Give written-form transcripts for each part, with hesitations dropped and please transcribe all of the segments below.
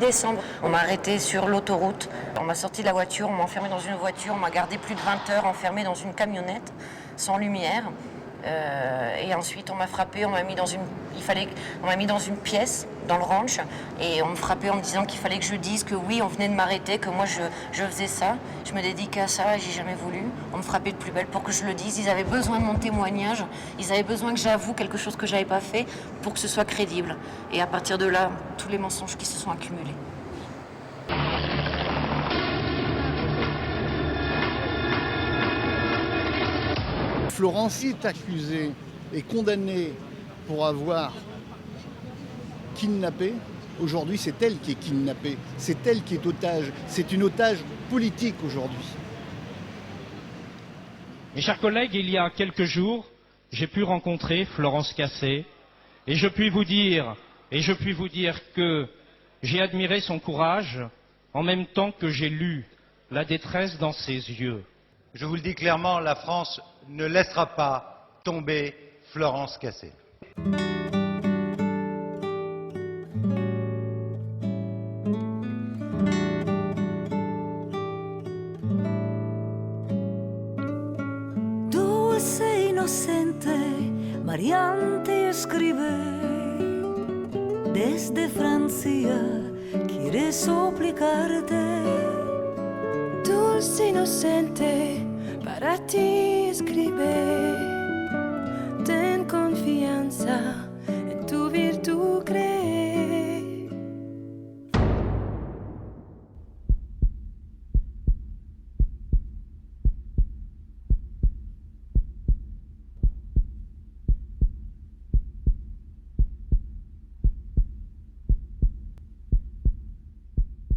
décembre. On m'a arrêté sur l'autoroute. On m'a sorti de la voiture, on m'a enfermé dans une voiture, on m'a gardé plus de 20 heures enfermé dans une camionnette sans lumière. Et ensuite on m'a frappé, on m'a mis dans une pièce dans le ranch et on me frappait en me disant qu'il fallait que je dise que oui, on venait de m'arrêter, que moi je faisais ça. Je me dédiquais à ça et j'ai jamais voulu. On me frappait de plus belle pour que je le dise. Ils avaient besoin de mon témoignage, ils avaient besoin que j'avoue quelque chose que j'avais pas fait pour que ce soit crédible. Et à partir de là, tous les mensonges qui se sont accumulés. Florence est accusée et condamnée pour avoir kidnappé. Aujourd'hui, c'est elle qui est kidnappée, c'est elle qui est otage. C'est une otage politique aujourd'hui. Mes chers collègues, il y a quelques jours, j'ai pu rencontrer Florence Cassé et je puis vous dire que j'ai admiré son courage en même temps que j'ai lu la détresse dans ses yeux. Je vous le dis clairement, la France ne laissera pas tomber Florence Cassé. Dulce inocente, Marianne te escribe desde Francia, quiere suplicarte. Dulce inocente, para ti escribe, ten confianza, en tu virtud cree.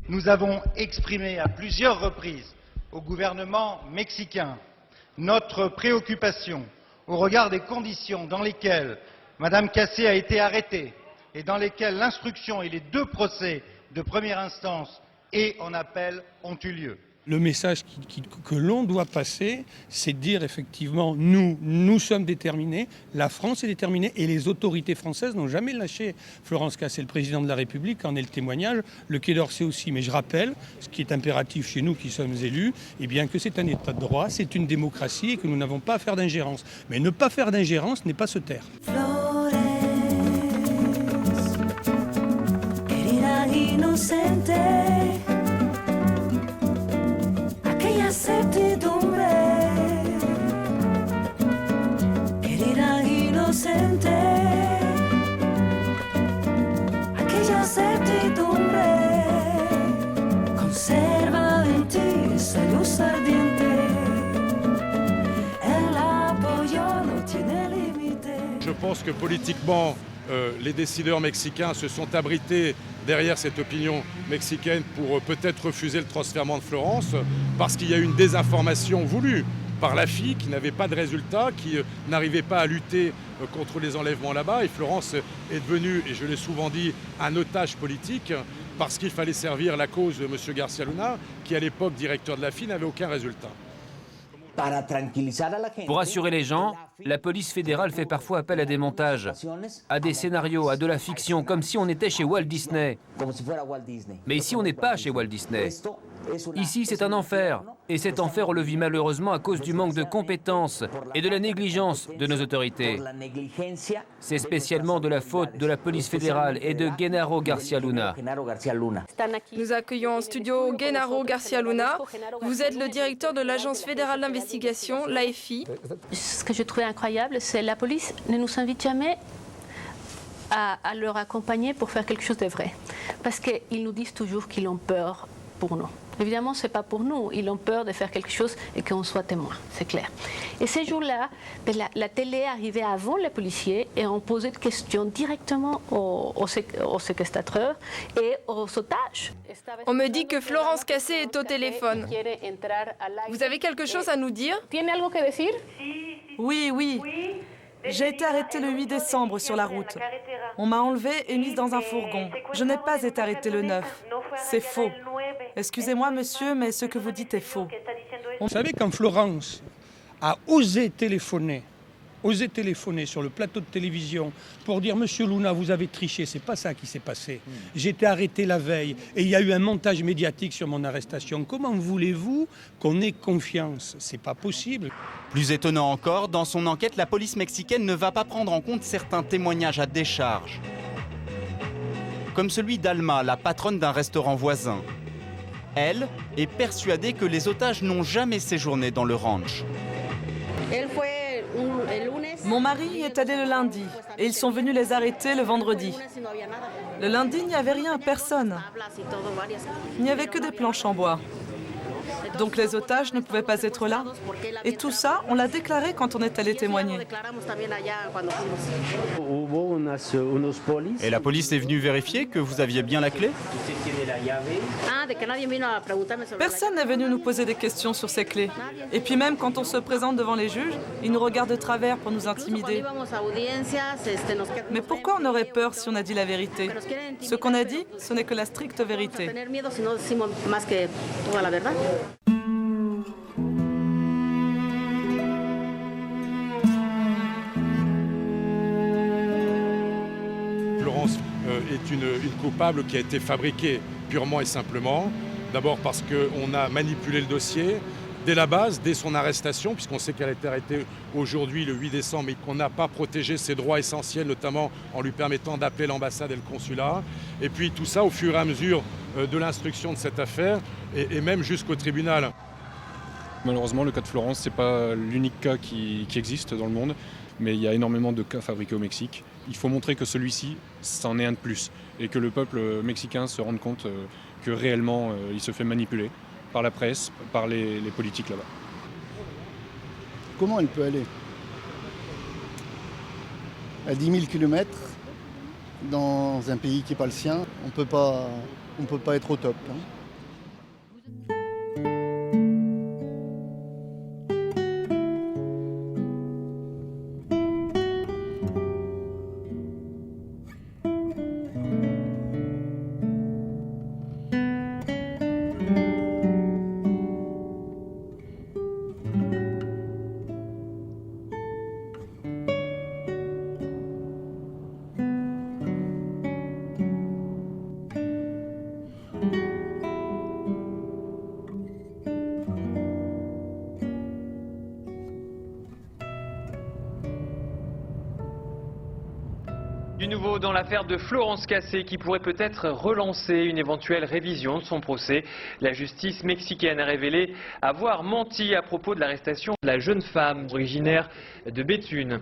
Nous avons exprimé à plusieurs reprises au gouvernement mexicain notre préoccupation au regard des conditions dans lesquelles Mme Cassé a été arrêtée et dans lesquelles l'instruction et les deux procès de première instance et en appel ont eu lieu. Le message que l'on doit passer, c'est de dire effectivement, nous sommes déterminés, la France est déterminée et les autorités françaises n'ont jamais lâché Florence Cassé, le président de la République, en est le témoignage, le Quai d'Orsay aussi. Mais je rappelle, ce qui est impératif chez nous qui sommes élus, eh bien que c'est un état de droit, c'est une démocratie et que nous n'avons pas à faire d'ingérence. Mais ne pas faire d'ingérence n'est pas se taire. Flores, querida inocente, aquella certidumbre, querida inocente, aquella certidumbre, conserva en ti esa luz ardiente, el apoyo no tiene límite. Je pense que politiquement, les décideurs mexicains se sont abrités derrière cette opinion mexicaine pour peut-être refuser le transfèrement de Florence, parce qu'il y a eu une désinformation voulue par la FI qui n'avait pas de résultat, qui n'arrivait pas à lutter contre les enlèvements là-bas. Et Florence est devenue, et je l'ai souvent dit, un otage politique parce qu'il fallait servir la cause de M. Garcia Luna, qui à l'époque, directeur de la FI, n'avait aucun résultat. Pour rassurer les gens, la police fédérale fait parfois appel à des montages, à des scénarios, à de la fiction, comme si on était chez Walt Disney. Mais ici, on n'est pas chez Walt Disney. Ici, c'est un enfer. Et cet enfer, on le vit malheureusement à cause du manque de compétences et de la négligence de nos autorités. C'est spécialement de la faute de la police fédérale et de Genaro Garcia Luna. Nous accueillons en studio Genaro Garcia Luna. Vous êtes le directeur de l'Agence fédérale d'investigation, l'AFI. Ce que je trouvais incroyable, c'est que la police ne nous invite jamais à leur accompagner pour faire quelque chose de vrai. Parce qu'ils nous disent toujours qu'ils ont peur pour nous. Évidemment, ce n'est pas pour nous. Ils ont peur de faire quelque chose et qu'on soit témoin, c'est clair. Et ces jours-là, la télé arrivait avant les policiers et on posait des questions directement aux séquestrateurs et aux otages. On me dit que Florence Cassé est au téléphone. Vous avez quelque chose à nous dire? Oui. J'ai été arrêtée le 8 décembre sur la route. On m'a enlevée et mise dans un fourgon. Je n'ai pas été arrêtée le 9. C'est faux. Excusez-moi, monsieur, mais ce que vous dites est faux. Vous savez, quand Florence a osé téléphoner osé téléphoner sur le plateau de télévision pour dire « Monsieur Luna, vous avez triché », c'est pas ça qui s'est passé. J'ai été arrêté la veille et il y a eu un montage médiatique sur mon arrestation. Comment voulez-vous qu'on ait confiance? C'est pas possible. Plus étonnant encore, dans son enquête, la police mexicaine ne va pas prendre en compte certains témoignages à décharge. Comme celui d'Alma, la patronne d'un restaurant voisin. Elle est persuadée que les otages n'ont jamais séjourné dans le ranch. Mon mari est allé le lundi et ils sont venus les arrêter le vendredi. Le lundi, il n'y avait rien, personne. Il n'y avait que des planches en bois. Donc les otages ne pouvaient pas être là. Et tout ça, on l'a déclaré quand on est allé témoigner. Et la police est venue vérifier que vous aviez bien la clé? Personne n'est venu nous poser des questions sur ces clés. Et puis même quand on se présente devant les juges, ils nous regardent de travers pour nous intimider. Mais pourquoi on aurait peur si on a dit la vérité? Ce qu'on a dit, ce n'est que la stricte vérité. Florence est une coupable qui a été fabriquée purement et simplement. D'abord parce qu'on a manipulé le dossier dès la base, dès son arrestation, puisqu'on sait qu'elle a été arrêtée aujourd'hui le 8 décembre et qu'on n'a pas protégé ses droits essentiels, notamment en lui permettant d'appeler l'ambassade et le consulat. Et puis tout ça au fur et à mesure de l'instruction de cette affaire et même jusqu'au tribunal. Malheureusement, le cas de Florence, ce n'est pas l'unique cas qui existe dans le monde, mais il y a énormément de cas fabriqués au Mexique. Il faut montrer que celui-ci, c'en est un de plus, et que le peuple mexicain se rende compte que réellement, il se fait manipuler par la presse, par les politiques là-bas. Comment elle peut aller à 10 000 km dans un pays qui n'est pas le sien? On peut pas être au top. Hein. Du nouveau dans l'affaire de Florence Cassé qui pourrait peut-être relancer une éventuelle révision de son procès. La justice mexicaine a révélé avoir menti à propos de l'arrestation de la jeune femme originaire de Béthune.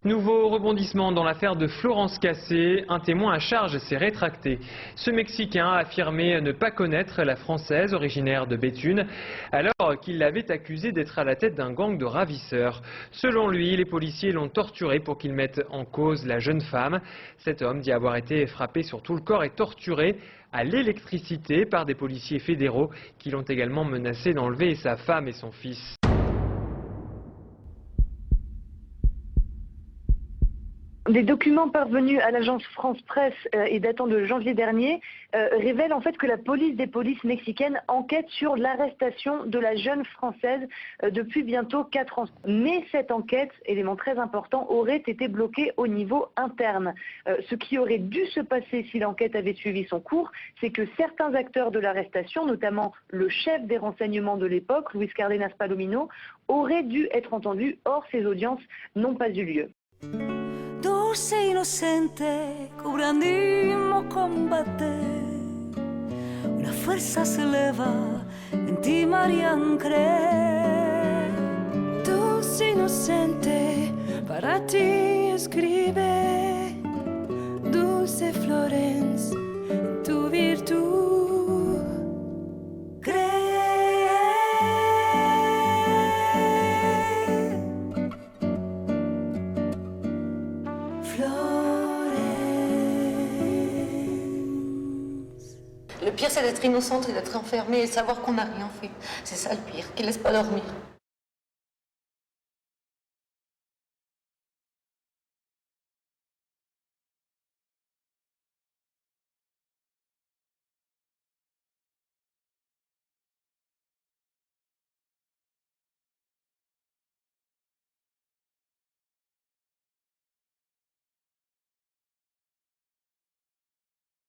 Nouveau rebondissement dans l'affaire de Florence Cassé. Un témoin à charge s'est rétracté. Ce Mexicain a affirmé ne pas connaître la Française originaire de Béthune, alors qu'il l'avait accusée d'être à la tête d'un gang de ravisseurs. Selon lui, les policiers l'ont torturé pour qu'ils mettent en cause la jeune femme. Cet homme dit avoir été frappé sur tout le corps et torturé à l'électricité par des policiers fédéraux qui l'ont également menacé d'enlever sa femme et son fils. Des documents parvenus à l'agence France Presse et datant de janvier dernier révèlent en fait que la police des polices mexicaines enquête sur l'arrestation de la jeune Française depuis bientôt 4 ans. Mais cette enquête, élément très important, aurait été bloquée au niveau interne. Ce qui aurait dû se passer si l'enquête avait suivi son cours, c'est que certains acteurs de l'arrestation, notamment le chef des renseignements de l'époque, Luis Cárdenas Palomino, auraient dû être entendus. Or, ces audiences n'ont pas eu lieu. Dulce inocente, cubranimo combate. Una fuerza se eleva en ti, Marian, cree. Dulce inocente, para ti escribe. Dulce Florence, en tu virtud. Cree. Le pire, c'est d'être innocente et d'être enfermée et savoir qu'on n'a rien fait. C'est ça le pire, qui ne laisse pas dormir.